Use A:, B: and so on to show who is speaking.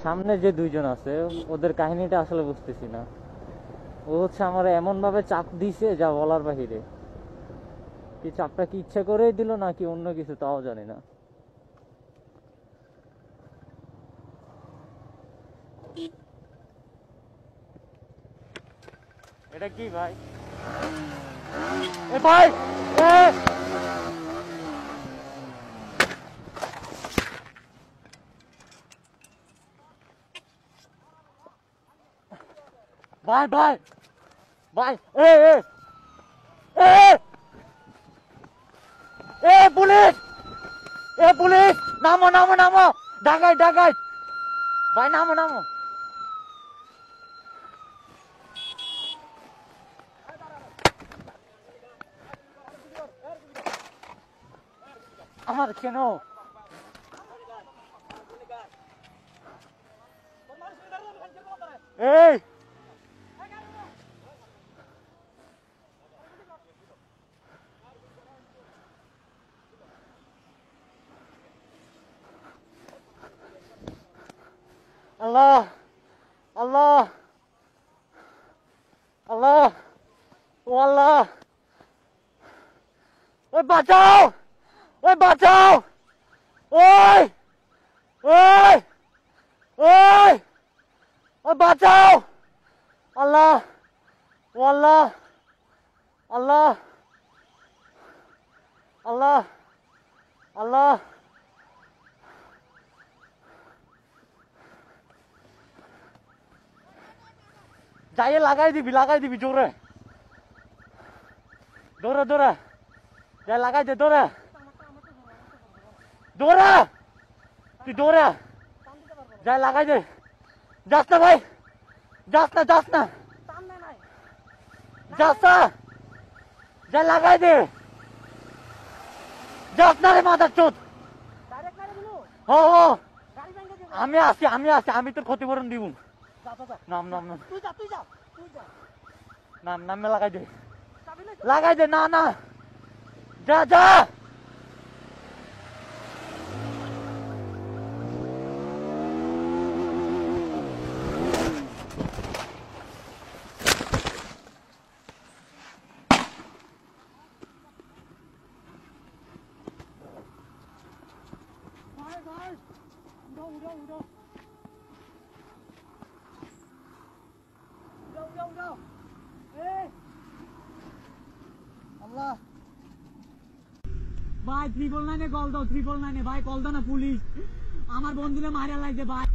A: সামনে যে দুইজন আছে ওদের কাহিনীটা আসলে বুঝতেছি না। ও হচ্ছে আমার এমন ভাবে চাপ দিছে যা বলার বাহিরে। কি চাপটা কি ইচ্ছা করেই দিল নাকি অন্য কিছু তাও জানি না। এটা কি ভাই? এ ভাই এ ভাই ভাই ভাই এ এ এ এ পুলিশ! এ পুলিশ! নামো নামো নামো! ডাকাই ডাকাই! ভাই নামো নামো! আমার কেন? এই আল্লাহ আল্লাহ আল্লাহ ও আল্লাহ! ওই বাঁচাও! ওই বাঁচাও! ওই ওই ওই ওই বাঁচাও! আল্লাহ ও আল্লাহ আল্লাহ আল্লাহ আল্লাহ! যাইয়ে লাগাই দিবি জোরে দৌড়া দৌড়া যাই লাগাই দে দৌড়া দৌড়া তুই দৌড়া যাই লাগাই দে যাস না ভাই যাস না যাস না যাই লাগাই দে যাস না রে মাদার চোদ ও ও আমি আসি আমি তোর ক্ষতিপূরণ দিব নাম নাম নাম নাম নামে লাগাই দে না না যা যা ভাই 999 কল দাও 999 ভাই কল দাও না পুলিশ আমার বন্ধুরে মারা লাগছে ভাই